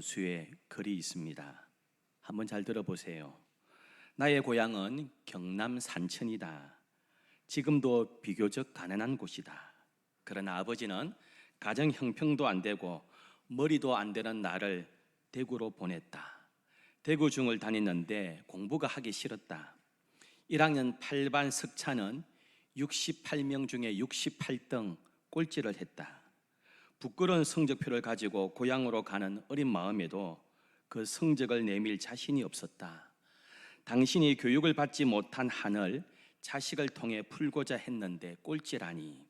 수의 글이 있습니다. 한번 잘 들어보세요. 나의 고향은 경남 산천이다. 지금도 비교적 가난한 곳이다. 그러나 아버지는 가정 형편도 안 되고 머리도 안 되는 나를 대구로 보냈다. 대구 중을 다녔는데 공부가 하기 싫었다. 1학년 8반 석차는 68명 중에 68등 꼴찌를 했다. 부끄러운 성적표를 가지고 고향으로 가는 어린 마음에도 그 성적을 내밀 자신이 없었다. 당신이 교육을 받지 못한 한을 자식을 통해 풀고자 했는데 꼴찌라니.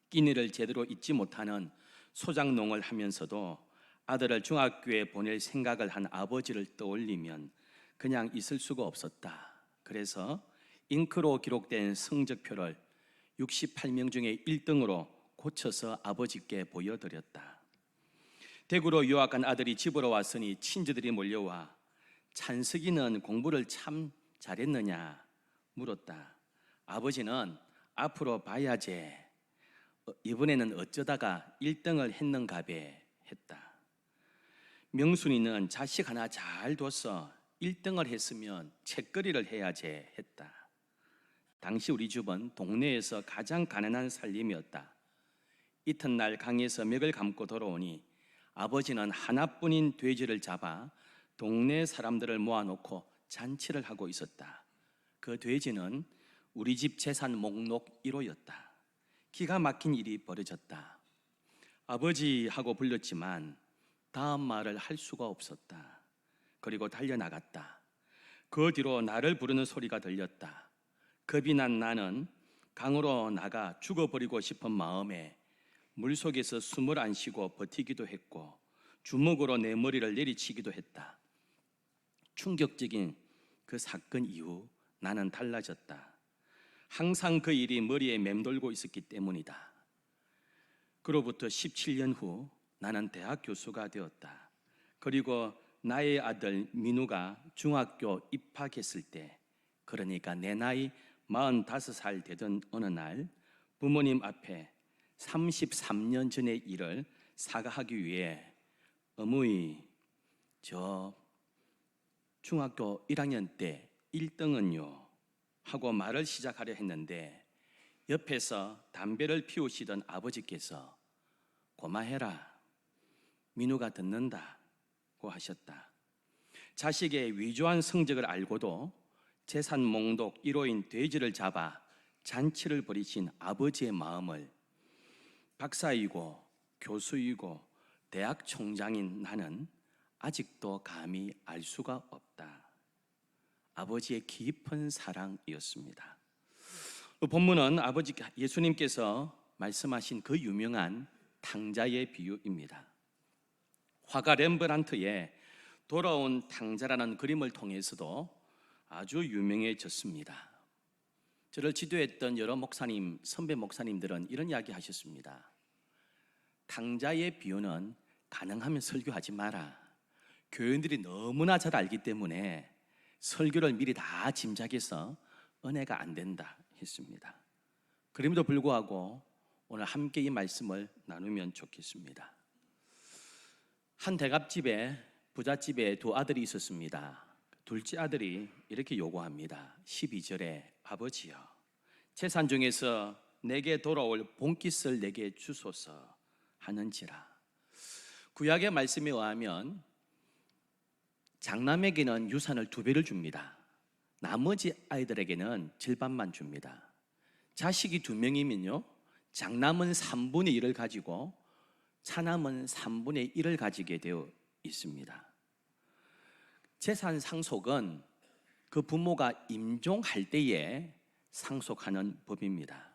끼니를 제대로 잊지 못하는 소장농을 하면서도 아들을 중학교에 보낼 생각을 한 아버지를 떠올리면 그냥 있을 수가 없었다. 그래서 잉크로 기록된 성적표를 68명 중에 1등으로 고쳐서 아버지께 보여드렸다. 대구로 유학 간 아들이 집으로 왔으니 친지들이 몰려와 찬석이는 공부를 참 잘했느냐 물었다. 아버지는 앞으로 봐야지. 이번에는 어쩌다가 1등을 했는가배 했다. 명순이는 자식 하나 잘 둬서 1등을 했으면 책거리를 해야지 했다. 당시 우리 집은 동네에서 가장 가난한 살림이었다. 이튿날 강에서 맥을 감고 돌아오니 아버지는 하나뿐인 돼지를 잡아 동네 사람들을 모아놓고 잔치를 하고 있었다. 그 돼지는 우리 집 재산 목록 1호였다. 기가 막힌 일이 벌어졌다. 아버지 하고 불렀지만 다음 말을 할 수가 없었다. 그리고 달려나갔다. 그 뒤로 나를 부르는 소리가 들렸다. 겁이 난 나는 강으로 나가 죽어버리고 싶은 마음에 물속에서 숨을 안 쉬고 버티기도 했고 주먹으로 내 머리를 내리치기도 했다. 충격적인 그 사건 이후 나는 달라졌다. 항상 그 일이 머리에 맴돌고 있었기 때문이다. 그로부터 17년 후 나는 대학 교수가 되었다. 그리고 나의 아들 민우가 중학교 입학했을 때, 그러니까 내 나이 45살 되던 어느 날 부모님 앞에 33년 전의 일을 사과하기 위해 어머니, 저 중학교 1학년 때 1등은요 하고 말을 시작하려 했는데 옆에서 담배를 피우시던 아버지께서 고마해라, 민우가 듣는다고 하셨다. 자식의 위조한 성적을 알고도 재산 목록 1호인 돼지를 잡아 잔치를 벌이신 아버지의 마음을 박사이고 교수이고 대학 총장인 나는 아직도 감히 알 수가 없다. 아버지의 깊은 사랑이었습니다. 본문은 아버지 예수님께서 말씀하신 그 유명한 탕자의 비유입니다. 화가 렘브란트의 돌아온 탕자라는 그림을 통해서도 아주 유명해졌습니다. 저를 지도했던 여러 목사님, 선배 목사님들은 이런 이야기 하셨습니다. 탕자의 비유는 가능하면 설교하지 마라. 교인들이 너무나 잘 알기 때문에 설교를 미리 다 짐작해서 은혜가 안 된다 했습니다. 그럼에도 불구하고 오늘 함께 이 말씀을 나누면 좋겠습니다. 한 대갑집에 부잣집에 두 아들이 있었습니다. 둘째 아들이 이렇게 요구합니다. 12절에 아버지여, 재산 중에서 내게 돌아올 본깃을 내게 주소서 하는지라. 구약의 말씀에 의하면 장남에게는 유산을 2배를 줍니다. 나머지 아이들에게는 절반만 줍니다. 자식이 2명이면요 장남은 3분의 1을 가지고 차남은 3분의 1을 가지게 되어 있습니다. 재산 상속은 그 부모가 임종할 때에 상속하는 법입니다.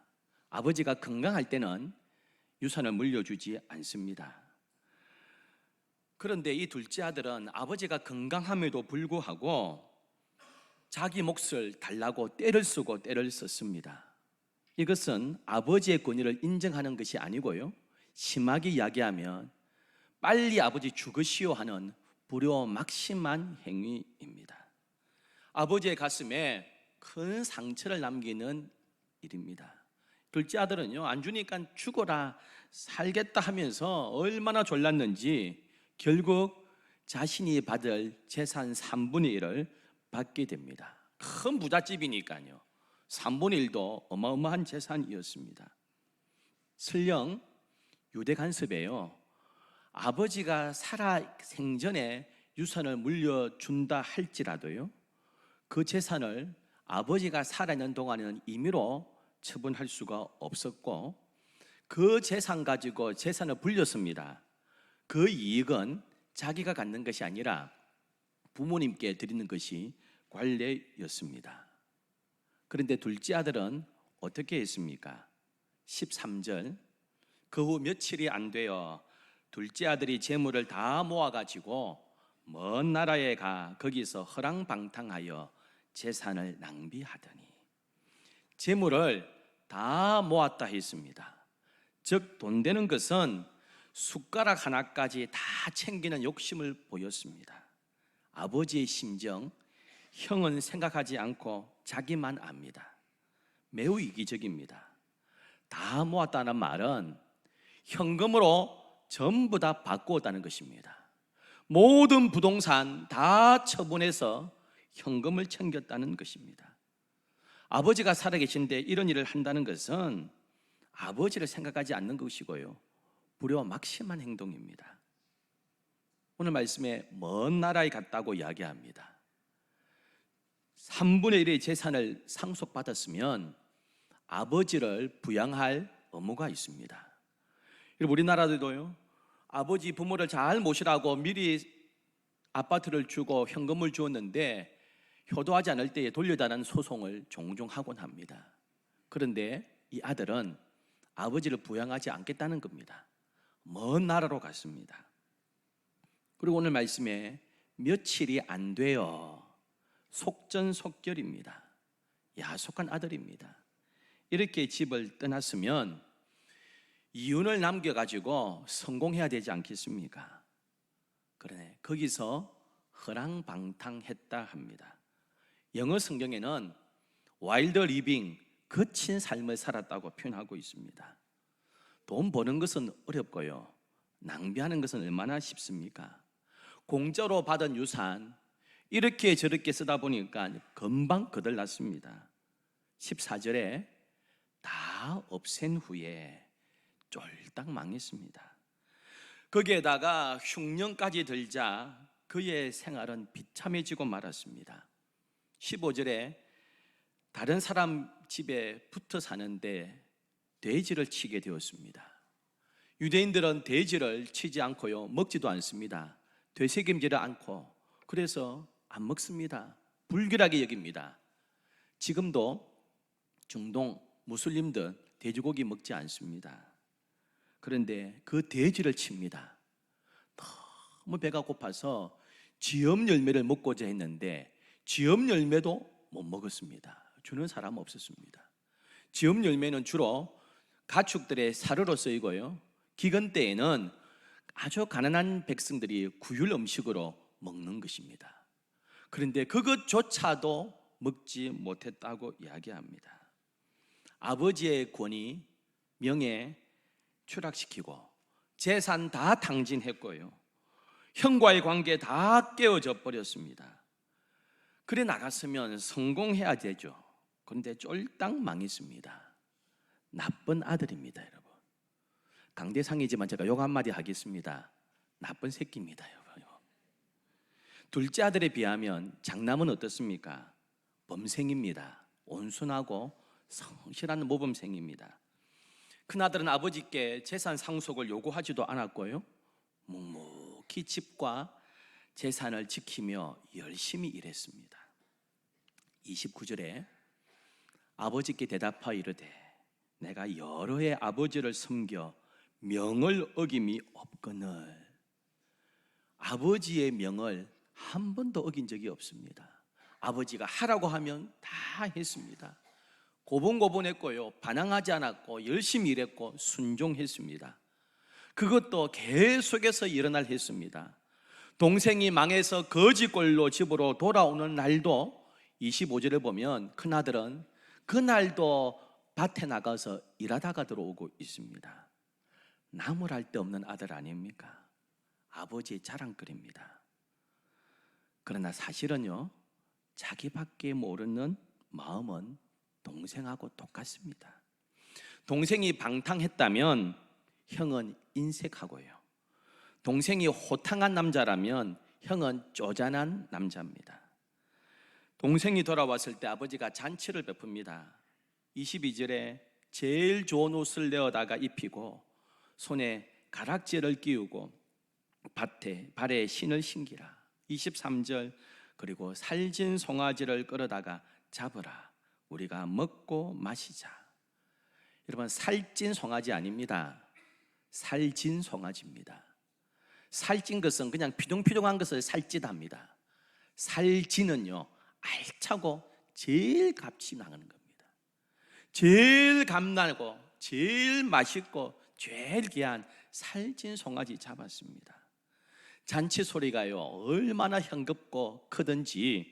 아버지가 건강할 때는 유산을 물려주지 않습니다. 그런데 이 둘째 아들은 아버지가 건강함에도 불구하고 자기 몫을 달라고 떼를 쓰고 떼를 썼습니다. 이것은 아버지의 권위를 인정하는 것이 아니고요, 심하게 이야기하면 빨리 아버지 죽으시오 하는 불효막심한 행위입니다. 아버지의 가슴에 큰 상처를 남기는 일입니다. 둘째 아들은요, 안 주니까 죽어라, 살겠다 하면서 얼마나 졸랐는지 결국 자신이 받을 재산 3분의 1을 받게 됩니다. 큰 부잣집이니까요. 3분의 1도 어마어마한 재산이었습니다. 설령 유대 간섭에요, 아버지가 살아 생전에 유산을 물려준다 할지라도요, 그 재산을 아버지가 살아있는 동안에는 임의로 처분할 수가 없었고, 그 재산 가지고 재산을 불렸습니다. 그 이익은 자기가 갖는 것이 아니라 부모님께 드리는 것이 관례였습니다. 그런데 둘째 아들은 어떻게 했습니까? 13절, 그 후 며칠이 안 되어 둘째 아들이 재물을 다 모아가지고 먼 나라에 가 거기서 허랑방탕하여 재산을 낭비하더니, 재물을 다 모았다 했습니다. 즉 돈 되는 것은 숟가락 하나까지 다 챙기는 욕심을 보였습니다. 아버지의 심정, 형은 생각하지 않고 자기만 압니다. 매우 이기적입니다. 다 모았다는 말은 현금으로 전부 다 바꾸었다는 것입니다. 모든 부동산 다 처분해서 현금을 챙겼다는 것입니다. 아버지가 살아계신데 이런 일을 한다는 것은 아버지를 생각하지 않는 것이고요, 불효와 막심한 행동입니다. 오늘 말씀에 먼 나라에 갔다고 이야기합니다. 3분의 1의 재산을 상속받았으면 아버지를 부양할 의무가 있습니다. 우리나라도요, 아버지 부모를 잘 모시라고 미리 아파트를 주고 현금을 주었는데 효도하지 않을 때에 돌려달라는 소송을 종종 하곤 합니다. 그런데 이 아들은 아버지를 부양하지 않겠다는 겁니다. 먼 나라로 갔습니다. 그리고 오늘 말씀에 며칠이 안 되어, 속전속결입니다. 야속한 아들입니다. 이렇게 집을 떠났으면 이윤을 남겨가지고 성공해야 되지 않겠습니까? 그러네, 거기서 허랑방탕했다 합니다. 영어 성경에는 와일드 리빙, 거친 삶을 살았다고 표현하고 있습니다. 돈 버는 것은 어렵고요, 낭비하는 것은 얼마나 쉽습니까? 공짜로 받은 유산 이렇게 저렇게 쓰다 보니까 금방 거들났습니다. 14절에 다 없앤 후에 쫄딱 망했습니다. 거기에다가 흉년까지 들자 그의 생활은 비참해지고 말았습니다. 15절에 다른 사람 집에 붙어 사는데 돼지를 치게 되었습니다. 유대인들은 돼지를 치지 않고요, 먹지도 않습니다. 되새김질을 않고, 그래서 안 먹습니다. 불결하게 여깁니다. 지금도 중동 무슬림들 돼지고기 먹지 않습니다. 그런데 그 돼지를 칩니다. 너무 배가 고파서 지엄 열매를 먹고자 했는데 지엄 열매도 못 먹었습니다. 주는 사람 없었습니다. 지엄 열매는 주로 가축들의 사료로 쓰이고요, 기근 때에는 아주 가난한 백성들이 구휼 음식으로 먹는 것입니다. 그런데 그것조차도 먹지 못했다고 이야기합니다. 아버지의 권위, 명예 추락시키고 재산 다 탕진했고요, 형과의 관계 다 깨어져 버렸습니다. 그래 나갔으면 성공해야 되죠. 그런데 쫄딱 망했습니다. 나쁜 아들입니다, 여러분. 강대상이지만 제가 욕 한마디 하겠습니다. 나쁜 새끼입니다, 여러분. 둘째 아들에 비하면 장남은 어떻습니까? 범생입니다. 온순하고 성실한 모범생입니다. 큰아들은 아버지께 재산 상속을 요구하지도 않았고요, 묵묵히 집과 재산을 지키며 열심히 일했습니다. 29절에 아버지께 대답하여 이르되 내가 여러 해 아버지를 섬겨 명을 어김이 없거늘. 아버지의 명을 한 번도 어긴 적이 없습니다. 아버지가 하라고 하면 다 했습니다. 고분고분했고요, 반항하지 않았고 열심히 일했고 순종했습니다. 그것도 계속해서 일어날 했습니다. 동생이 망해서 거지꼴로 집으로 돌아오는 날도 25절을 보면 큰아들은 그날도 밭에 나가서 일하다가 들어오고 있습니다. 나무랄 데 없는 아들 아닙니까? 아버지의 자랑거리입니다. 그러나 사실은요, 자기밖에 모르는 마음은 동생하고 똑같습니다. 동생이 방탕했다면 형은 인색하고요, 동생이 호탕한 남자라면 형은 쪼잔한 남자입니다. 동생이 돌아왔을 때 아버지가 잔치를 베풉니다. 22절에 제일 좋은 옷을 내어다가 입히고 손에 가락지를 끼우고 발에 신을 신기라. 23절, 그리고 살진 송아지를 끌어다가 잡으라. 우리가 먹고 마시자. 여러분, 살찐 송아지 아닙니다. 살진 송아지입니다. 살찐 것은 그냥 피둥피둥한 것을 살찌답니다. 살진은요, 알차고 제일 값이 나가는 겁니다. 제일 값나고 제일 맛있고 제일 귀한 살찐 송아지 잡았습니다. 잔치 소리가요, 얼마나 향긋고 크든지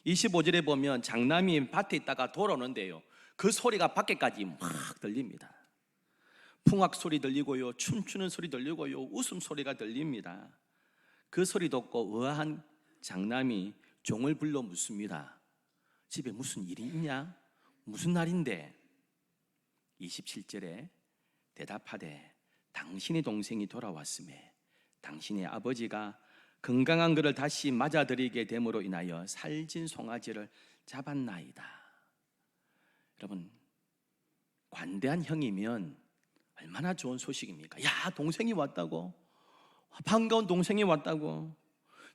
25절에 보면 장남이 밭에 있다가 돌아오는데요, 그 소리가 밖에까지 막 들립니다. 풍악 소리 들리고요, 춤추는 소리 들리고요, 웃음 소리가 들립니다. 그 소리 듣고 의아한 장남이 종을 불러 묻습니다. 집에 무슨 일이 있냐? 무슨 날인데? 27절에 대답하되 당신의 동생이 돌아왔음에 당신의 아버지가 건강한 그를 다시 맞아들이게 됨으로 인하여 살진 송아지를 잡았나이다. 여러분, 관대한 형이면 얼마나 좋은 소식입니까? 야, 동생이 왔다고, 반가운 동생이 왔다고,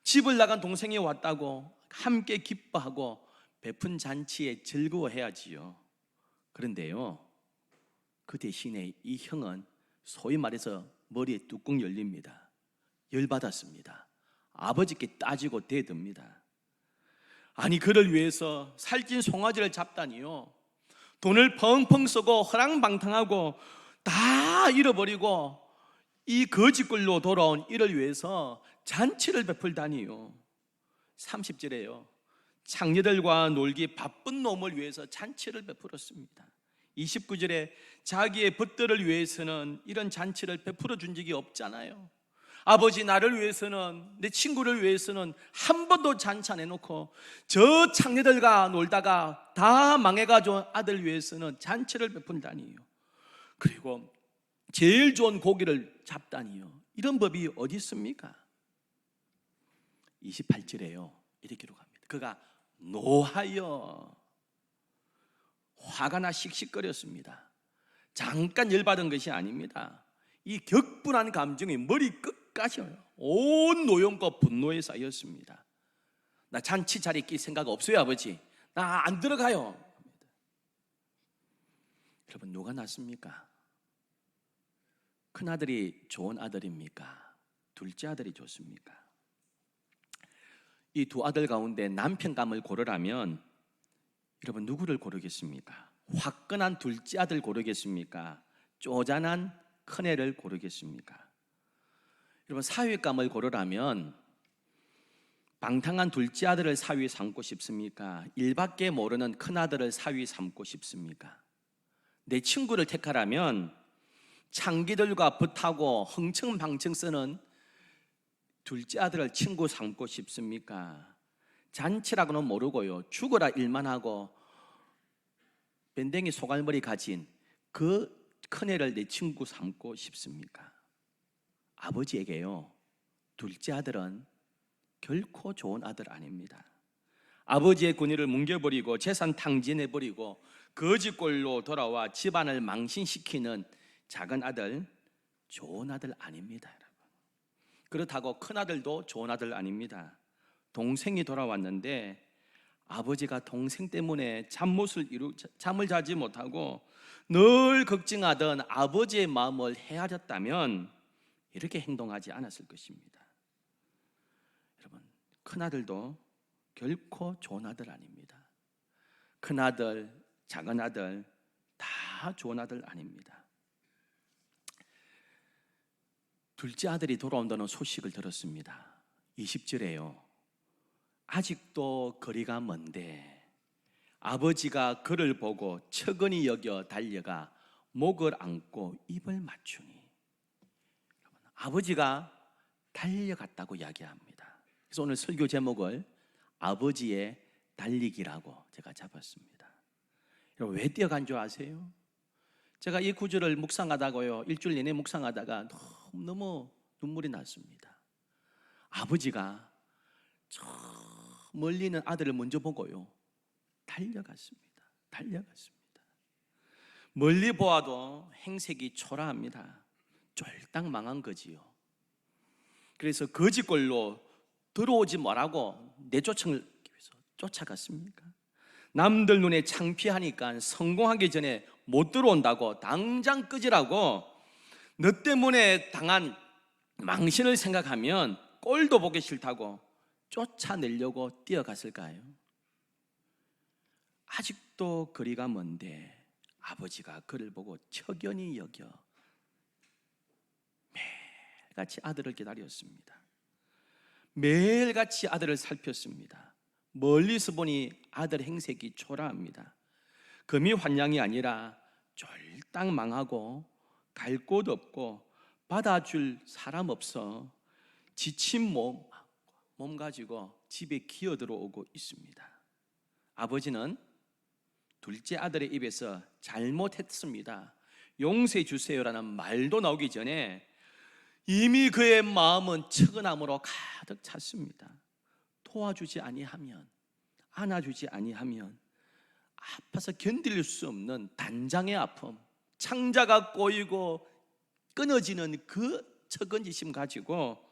집을 나간 동생이 왔다고 함께 기뻐하고 베푼 잔치에 즐거워해야지요. 그런데요, 그 대신에 이 형은 소위 말해서 머리에 뚜껑 열립니다. 열받았습니다. 아버지께 따지고 대듭니다. 아니, 그를 위해서 살찐 송아지를 잡다니요, 돈을 펑펑 쓰고 허랑방탕하고 다 잃어버리고 이 거지꼴로 돌아온 이를 위해서 잔치를 베풀다니요. 30절에요, 창녀들과 놀기 바쁜 놈을 위해서 잔치를 베풀었습니다. 29절에 자기의 벗들을 위해서는 이런 잔치를 베풀어 준 적이 없잖아요. 아버지, 나를 위해서는, 내 친구를 위해서는 한 번도 잔치 안 해놓고 저 창녀들과 놀다가 다 망해가지고 아들 위해서는 잔치를 베푼다니요. 그리고 제일 좋은 고기를 잡다니요. 이런 법이 어디 있습니까? 28절에요, 이렇게 기록합니다. 그가 노하여 화가 나 씩씩거렸습니다. 잠깐 열받은 것이 아닙니다. 이 격분한 감정이 머리 끝까지 온 노염과 분노에 쌓였습니다. 나 잔치 자리 낄 생각 없어요, 아버지. 나 안 들어가요. 여러분, 누가 낫습니까? 큰아들이 좋은 아들입니까? 둘째 아들이 좋습니까? 이 두 아들 가운데 남편감을 고르라면 여러분, 누구를 고르겠습니까? 화끈한 둘째 아들 고르겠습니까? 쪼잔한 큰애를 고르겠습니까? 여러분, 사위감을 고르라면 방탕한 둘째 아들을 사위 삼고 싶습니까? 일밖에 모르는 큰아들을 사위 삼고 싶습니까? 내 친구를 택하라면 창기들과 붙하고 흥청망청 쓰는 둘째 아들을 친구 삼고 싶습니까? 잔치라고는 모르고요, 죽어라 일만 하고 밴댕이 소갈머리 가진 그 큰애를 내 친구 삼고 싶습니까? 아버지에게요, 둘째 아들은 결코 좋은 아들 아닙니다. 아버지의 권위를 뭉개버리고 재산 탕진해버리고 거지꼴로 돌아와 집안을 망신시키는 작은 아들, 좋은 아들 아닙니다, 여러분. 그렇다고 큰 아들도 좋은 아들 아닙니다. 동생이 돌아왔는데 아버지가 동생 때문에 잠을 자지 못하고 늘 걱정하던 아버지의 마음을 헤아렸다면 이렇게 행동하지 않았을 것입니다. 여러분, 큰 아들도 결코 좋은 아들 아닙니다. 큰 아들, 작은 아들 다 좋은 아들 아닙니다. 둘째 아들이 돌아온다는 소식을 들었습니다. 20절에요, 아직도 거리가 먼데 아버지가 그를 보고 척은히 여겨 달려가 목을 안고 입을 맞추니, 아버지가 달려갔다고 이야기합니다. 그래서 오늘 설교 제목을 아버지의 달리기라고 제가 잡았습니다. 여러분, 왜 뛰어간 줄 아세요? 제가 이 구절을 묵상하다가요, 일주일 내내 묵상하다가 너무 눈물이 났습니다. 아버지가 저 멀리 있는 아들을 먼저 보고요, 달려갔습니다. 멀리 보아도 행색이 초라합니다. 쫄딱 망한 거지요. 그래서 거지꼴로 들어오지 말라고 내쫓기 위해서 쫓아갔습니까? 남들 눈에 창피하니까 성공하기 전에 못 들어온다고, 당장 끄지라고, 너 때문에 당한 망신을 생각하면 꼴도 보기 싫다고 쫓아내려고 뛰어갔을까요? 아직도 거리가 먼데 아버지가 그를 보고 척연히 여겨 매일같이 아들을 기다렸습니다. 매일같이 아들을 살폈습니다. 멀리서 보니 아들 행색이 초라합니다. 금이 환양이 아니라 쫄딱 망하고 갈 곳 없고 받아줄 사람 없어 지친 몸 가지고 집에 기어 들어오고 있습니다. 아버지는 둘째 아들의 입에서 잘못했습니다, 용서해 주세요라는 말도 나오기 전에 이미 그의 마음은 측은함으로 가득 찼습니다. 도와주지 아니하면, 안아주지 아니하면 아파서 견딜 수 없는 단장의 아픔, 창자가 꼬이고 끊어지는 그 처근지심 가지고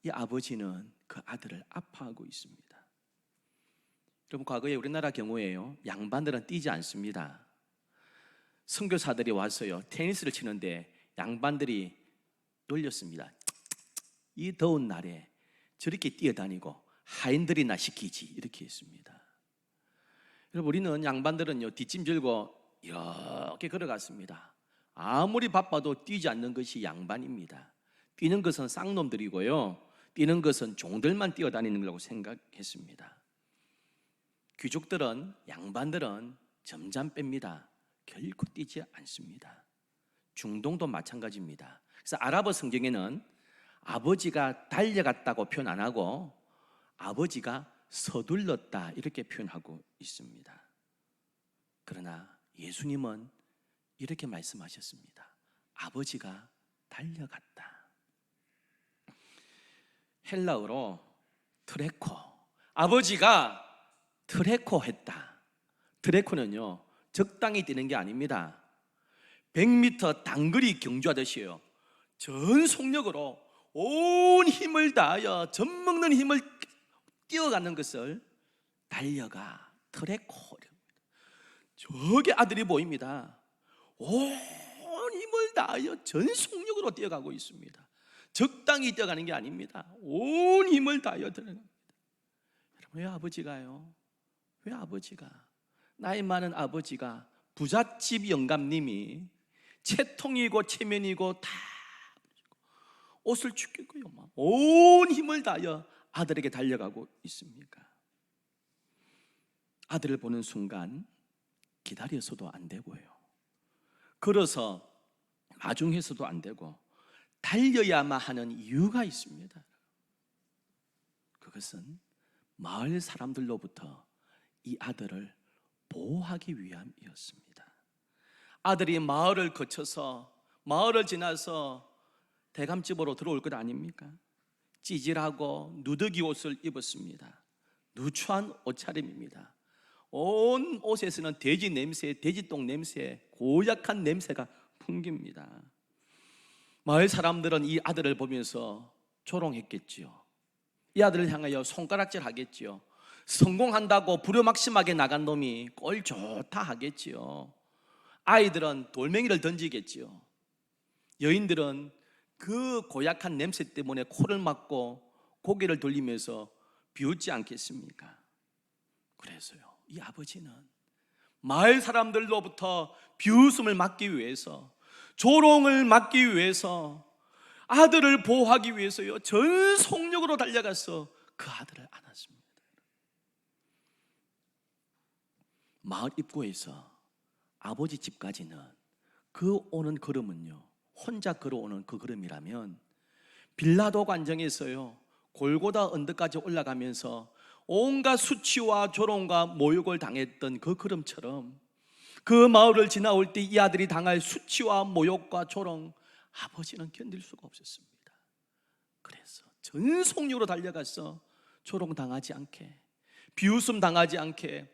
이 아버지는 그 아들을 아파하고 있습니다. 여러분, 과거에 우리나라 경우에요, 양반들은 뛰지 않습니다. 선교사들이 와서요, 테니스를 치는데 양반들이 놀렸습니다. 이 더운 날에 저렇게 뛰어다니고 하인들이나 시키지, 이렇게 했습니다. 여러분, 우리는 양반들은요, 뒷짐 들고 이렇게 걸어갔습니다. 아무리 바빠도 뛰지 않는 것이 양반입니다. 뛰는 것은 쌍놈들이고요, 뛰는 것은 종들만 뛰어다니는 거라고 생각했습니다. 귀족들은, 양반들은 점잠 뺍니다. 결코 뛰지 않습니다. 중동도 마찬가지입니다. 그래서 아랍어 성경에는 아버지가 달려갔다고 표현 안 하고 아버지가 서둘렀다, 이렇게 표현하고 있습니다. 그러나 예수님은 이렇게 말씀하셨습니다. 아버지가 달려갔다. 헬라어로 트레코, 아버지가 트레코 했다. 트레코는요, 적당히 뛰는 게 아닙니다. 100m 단거리 경주하듯이요, 전 속력으로 온 힘을 다하여 젖먹는 힘을 뛰어가는 것을 달려가, 트레코. 저게 아들이 보입니다. 온 힘을 다하여 전 속력으로 뛰어가고 있습니다. 적당히 뛰어가는 게 아닙니다. 온 힘을 다하여 들어갑니다. 여러분, 왜 아버지가요? 왜 아버지가, 나이 많은 아버지가, 부잣집 영감님이 채통이고 체면이고 다 옷을 죽이고요, 온 힘을 다하여 아들에게 달려가고 있습니까? 아들을 보는 순간 기다려서도 안 되고요, 걸어서 마중해서도 안 되고 달려야만 하는 이유가 있습니다. 그것은 마을 사람들로부터 이 아들을 보호하기 위함이었습니다. 아들이 마을을 거쳐서, 마을을 지나서 대감집으로 들어올 것 아닙니까? 찌질하고 누더기 옷을 입었습니다. 누추한 옷차림입니다. 온 옷에서는 돼지 냄새, 돼지똥 냄새, 고약한 냄새가 풍깁니다. 마을 사람들은 이 아들을 보면서 조롱했겠지요. 이 아들을 향하여 손가락질 하겠지요. 성공한다고 부려막심하게 나간 놈이 꼴 좋다 하겠지요. 아이들은 돌멩이를 던지겠지요. 여인들은 그 고약한 냄새 때문에 코를 막고 고개를 돌리면서 비웃지 않겠습니까? 그래서요, 이 아버지는 마을 사람들로부터 비웃음을 막기 위해서, 조롱을 막기 위해서, 아들을 보호하기 위해서요, 전 속력으로 달려가서 그 아들을 안았습니다. 마을 입구에서 아버지 집까지는 그 오는 걸음은요, 혼자 걸어오는 그 걸음이라면 빌라도 관정에서요, 골고다 언덕까지 올라가면서 온갖 수치와 조롱과 모욕을 당했던 그 걸음처럼 그 마을을 지나올 때 이 아들이 당할 수치와 모욕과 조롱, 아버지는 견딜 수가 없었습니다. 그래서 전속력으로 달려가서 조롱당하지 않게, 비웃음 당하지 않게,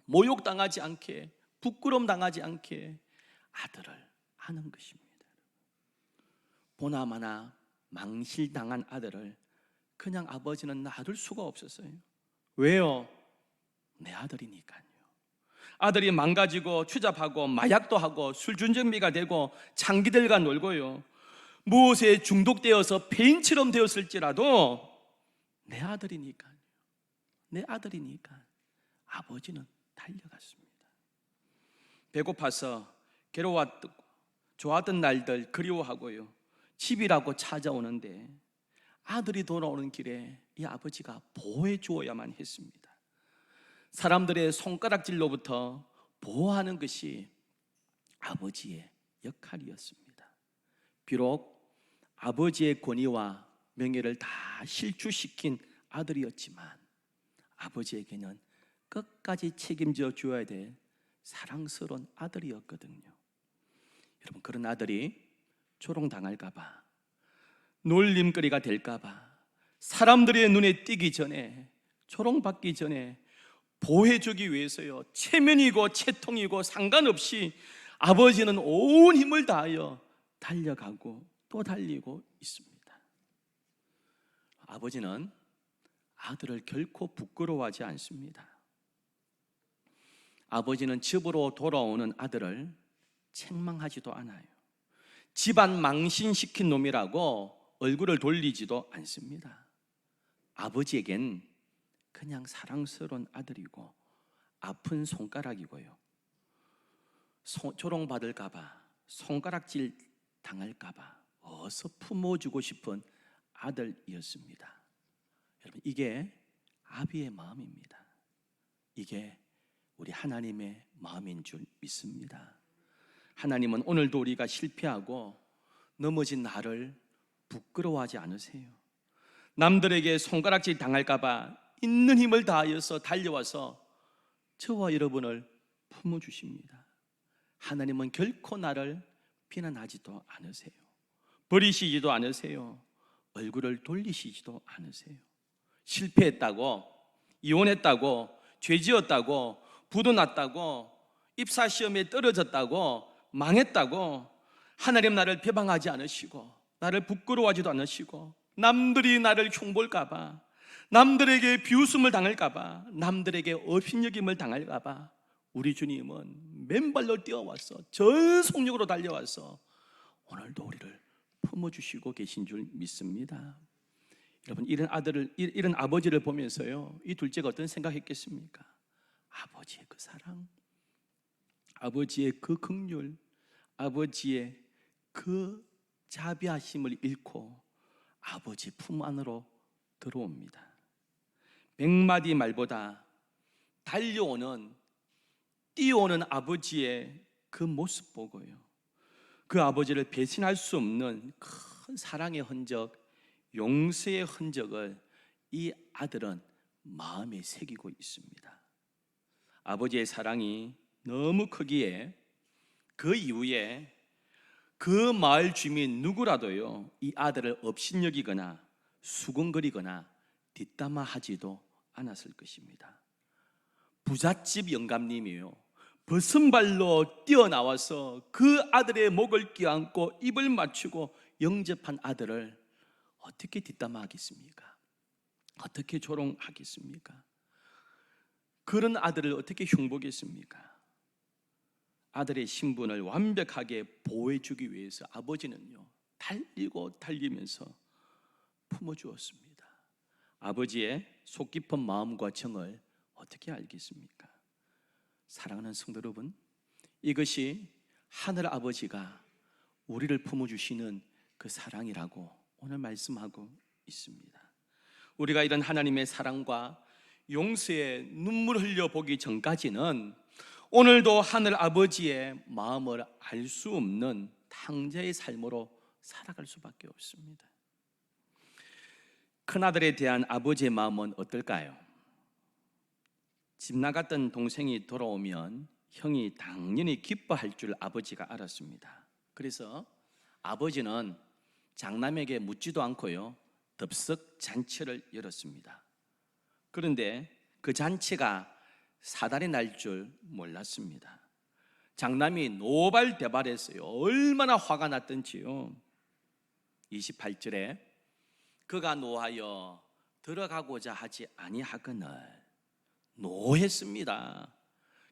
모욕 당하지 않게, 부끄러움 당하지 않게 아들을 아는 것입니다. 보나마나 망실당한 아들을 그냥 아버지는 놔둘 수가 없었어요. 왜요? 내 아들이니까요. 아들이 망가지고 추잡하고 마약도 하고 술준정미가 되고 장기들과 놀고요, 무엇에 중독되어서 폐인처럼 되었을지라도 내 아들이니까요. 내 아들이니까 아버지는 달려갔습니다. 배고파서 괴로웠고 좋았던 날들 그리워하고요, 집이라고 찾아오는데 아들이 돌아오는 길에 이 아버지가 보호해 주어야만 했습니다. 사람들의 손가락질로부터 보호하는 것이 아버지의 역할이었습니다. 비록 아버지의 권위와 명예를 다 실추시킨 아들이었지만 아버지에게는 끝까지 책임져 줘야 될 사랑스러운 아들이었거든요. 여러분, 그런 아들이 조롱당할까봐, 놀림거리가 될까봐, 사람들의 눈에 띄기 전에, 조롱받기 전에 보호해주기 위해서요, 체면이고 채통이고 상관없이 아버지는 온 힘을 다하여 달려가고 또 달리고 있습니다. 아버지는 아들을 결코 부끄러워하지 않습니다. 아버지는 집으로 돌아오는 아들을 책망하지도 않아요. 집안 망신시킨 놈이라고 얼굴을 돌리지도 않습니다. 아버지에겐 그냥 사랑스러운 아들이고 아픈 손가락이고요, 조롱받을까봐, 손가락질 당할까봐 어서 품어주고 싶은 아들이었습니다. 여러분, 이게 아비의 마음입니다. 이게 우리 하나님의 마음인 줄 믿습니다. 하나님은 오늘도 우리가 실패하고 넘어진 나를 부끄러워하지 않으세요. 남들에게 손가락질 당할까봐 있는 힘을 다하여서 달려와서 저와 여러분을 품어주십니다. 하나님은 결코 나를 비난하지도 않으세요. 버리시지도 않으세요. 얼굴을 돌리시지도 않으세요. 실패했다고, 이혼했다고, 죄지었다고, 부도 났다고, 입사시험에 떨어졌다고, 망했다고 하나님 나를 비방하지 않으시고 나를 부끄러워하지도 않으시고 남들이 나를 흉볼까봐, 남들에게 비웃음을 당할까봐, 남들에게 업신여김을 당할까봐 우리 주님은 맨발로 뛰어와서 전속력으로 달려와서 오늘도 우리를 품어주시고 계신 줄 믿습니다. 여러분, 이런 아버지를 보면서요, 이 둘째가 어떤 생각했겠습니까? 아버지의 그 사랑, 아버지의 그 긍휼, 아버지의 그 자비하심을 잃고 아버지 품 안으로 들어옵니다. 100마디 말보다 달려오는, 뛰어오는 아버지의 그 모습 보고요, 그 아버지를 배신할 수 없는 큰 사랑의 흔적, 용서의 흔적을 이 아들은 마음에 새기고 있습니다. 아버지의 사랑이 너무 크기에 그 이후에 그 마을 주민 누구라도요, 이 아들을 업신여기거나 수군거리거나 뒷담화하지도 않았을 것입니다. 부잣집 영감님이요, 벗은발로 뛰어나와서 그 아들의 목을 껴안고 입을 맞추고 영접한 아들을 어떻게 뒷담화하겠습니까? 어떻게 조롱하겠습니까? 그런 아들을 어떻게 흉보겠습니까? 아들의 신분을 완벽하게 보호해주기 위해서 아버지는요, 달리고 달리면서 품어주었습니다. 아버지의 속 깊은 마음과 정을 어떻게 알겠습니까? 사랑하는 성도 여러분, 이것이 하늘 아버지가 우리를 품어주시는 그 사랑이라고 오늘 말씀하고 있습니다. 우리가 이런 하나님의 사랑과 용서의 눈물 흘려보기 전까지는 오늘도 하늘 아버지의 마음을 알 수 없는 탕자의 삶으로 살아갈 수밖에 없습니다. 큰아들에 대한 아버지의 마음은 어떨까요? 집 나갔던 동생이 돌아오면 형이 당연히 기뻐할 줄 아버지가 알았습니다. 그래서 아버지는 장남에게 묻지도 않고요, 덥석 잔치를 열었습니다. 그런데 그 잔치가 사달이 날 줄 몰랐습니다. 장남이 노발대발했어요. 얼마나 화가 났던지요. 28절에 그가 노하여 들어가고자 하지 아니하거늘 노했습니다.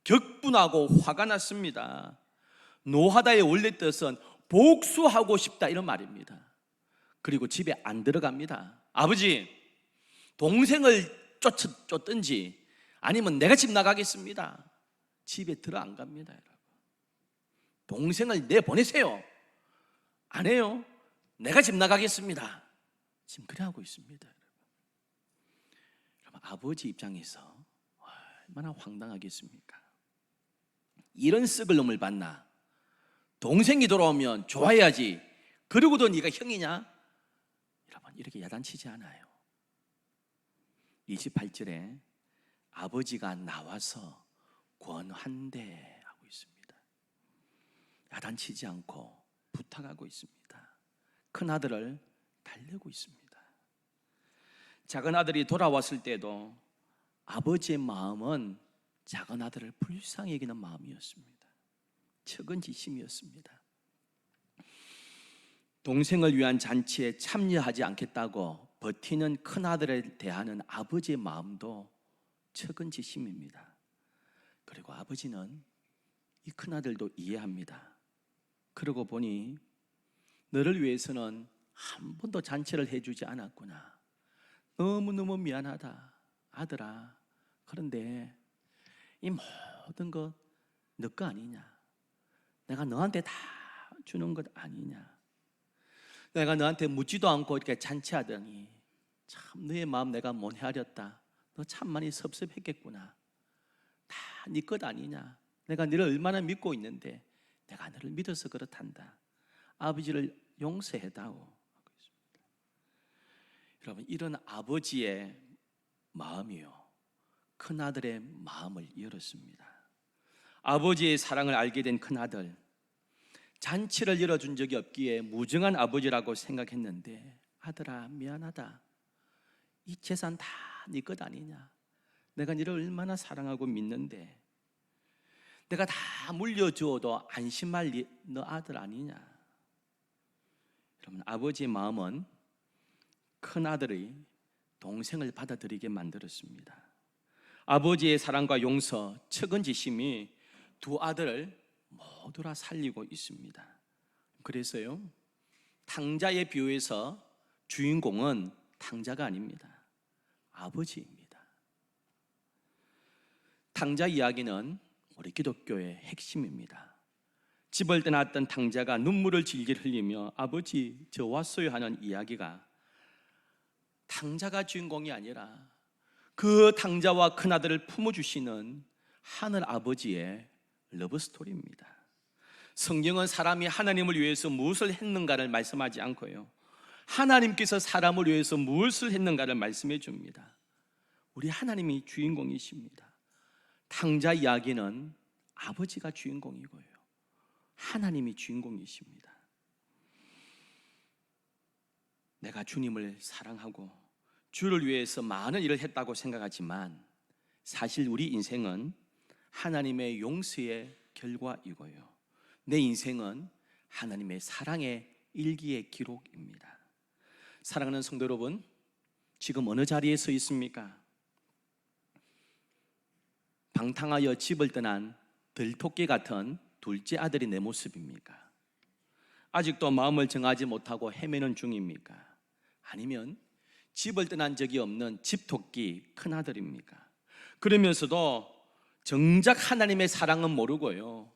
격분하고 화가 났습니다. 노하다의 원래 뜻은 복수하고 싶다 이런 말입니다. 그리고 집에 안 들어갑니다. 아버지, 동생을 쫓든지 아니면 내가 집 나가겠습니다. 집에 들어 안 갑니다. 여러분, 동생을 내보내세요. 안 해요. 내가 집 나가겠습니다. 지금 그래 하고 있습니다. 여러분, 아버지 입장에서 얼마나 황당하겠습니까? 이런 썩을 놈을 봤나? 동생이 돌아오면 좋아해야지. 그러고도 네가 형이냐? 여러분, 이렇게 야단치지 않아요. 28절에 아버지가 나와서 권한대 하고 있습니다. 야단치지 않고 부탁하고 있습니다. 큰아들을 달래고 있습니다. 작은 아들이 돌아왔을 때도 아버지의 마음은 작은 아들을 불쌍히 여기는 마음이었습니다. 측은지심이었습니다. 동생을 위한 잔치에 참여하지 않겠다고 버티는 큰아들에 대한 아버지의 마음도 측은지심입니다. 그리고 아버지는 이 큰아들도 이해합니다. 그러고 보니 너를 위해서는 한 번도 잔치를 해주지 않았구나. 너무너무 미안하다 아들아. 그런데 이 모든 것 너 거 아니냐? 내가 너한테 다 주는 것 아니냐? 내가 너한테 묻지도 않고 이렇게 잔치하더니 참 너의 마음 내가 못 헤아렸다. 너 참 많이 섭섭했겠구나. 다 네 것 아니냐? 내가 너를 얼마나 믿고 있는데 내가 너를 믿어서 그렇단다. 아버지를 용서해다오. 여러분, 이런 아버지의 마음이요, 큰아들의 마음을 열었습니다. 아버지의 사랑을 알게 된 큰아들, 잔치를 열어준 적이 없기에 무정한 아버지라고 생각했는데 아들아 미안하다. 이 재산 다 네 것 아니냐? 내가 너를 얼마나 사랑하고 믿는데 내가 다 물려주어도 안심할 너 아들 아니냐? 여러분, 아버지의 마음은 큰아들의 동생을 받아들이게 만들었습니다. 아버지의 사랑과 용서, 측은지심이 두 아들을 모두 다 살리고 있습니다. 그래서요, 탕자의 비유에서 주인공은 탕자가 아닙니다. 아버지입니다. 탕자 이야기는 우리 기독교의 핵심입니다. 집을 떠났던 탕자가 눈물을 질질 흘리며 아버지 저 왔어요 하는 이야기가 탕자가 주인공이 아니라 그 탕자와 큰아들을 품어주시는 하늘 아버지의 러브스토리입니다. 성경은 사람이 하나님을 위해서 무엇을 했는가를 말씀하지 않고요, 하나님께서 사람을 위해서 무엇을 했는가를 말씀해 줍니다. 우리 하나님이 주인공이십니다. 탕자 이야기는 아버지가 주인공이고요, 하나님이 주인공이십니다. 내가 주님을 사랑하고 주를 위해서 많은 일을 했다고 생각하지만 사실 우리 인생은 하나님의 용서의 결과이고요, 내 인생은 하나님의 사랑의 일기의 기록입니다. 사랑하는 성도 여러분, 지금 어느 자리에 서 있습니까? 방탕하여 집을 떠난 들토끼 같은 둘째 아들이 내 모습입니까? 아직도 마음을 정하지 못하고 헤매는 중입니까? 아니면 집을 떠난 적이 없는 집토끼 큰아들입니까? 그러면서도 정작 하나님의 사랑은 모르고요,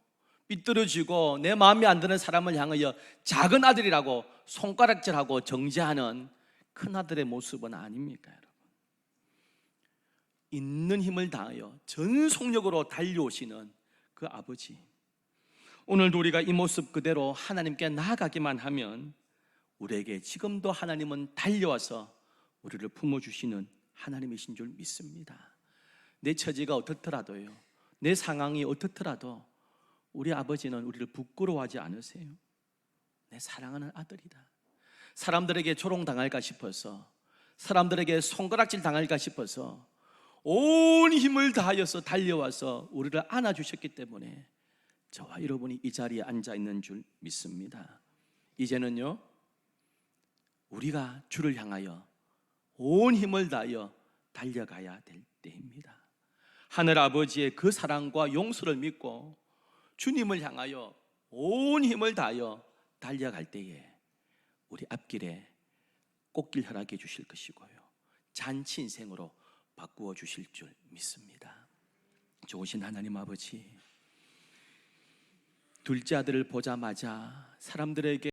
삐뚤어지고 내 마음에 안 드는 사람을 향하여 작은 아들이라고 손가락질하고 정죄하는 큰아들의 모습은 아닙니까? 여러분, 있는 힘을 다하여 전속력으로 달려오시는 그 아버지, 오늘도 우리가 이 모습 그대로 하나님께 나아가기만 하면 우리에게 지금도 하나님은 달려와서 우리를 품어주시는 하나님이신 줄 믿습니다. 내 처지가 어떻더라도요, 내 상황이 어떻더라도 우리 아버지는 우리를 부끄러워하지 않으세요. 내 사랑하는 아들이다. 사람들에게 조롱당할까 싶어서, 사람들에게 손가락질 당할까 싶어서 온 힘을 다하여서 달려와서 우리를 안아주셨기 때문에 저와 여러분이 이 자리에 앉아있는 줄 믿습니다. 이제는요, 우리가 주를 향하여 온 힘을 다하여 달려가야 될 때입니다. 하늘 아버지의 그 사랑과 용서를 믿고 주님을 향하여 온 힘을 다하여 달려갈 때에 우리 앞길에 꽃길 허락해 주실 것이고요, 잔치 인생으로 바꾸어 주실 줄 믿습니다. 좋으신 하나님 아버지, 둘째 아들을 보자마자 사람들에게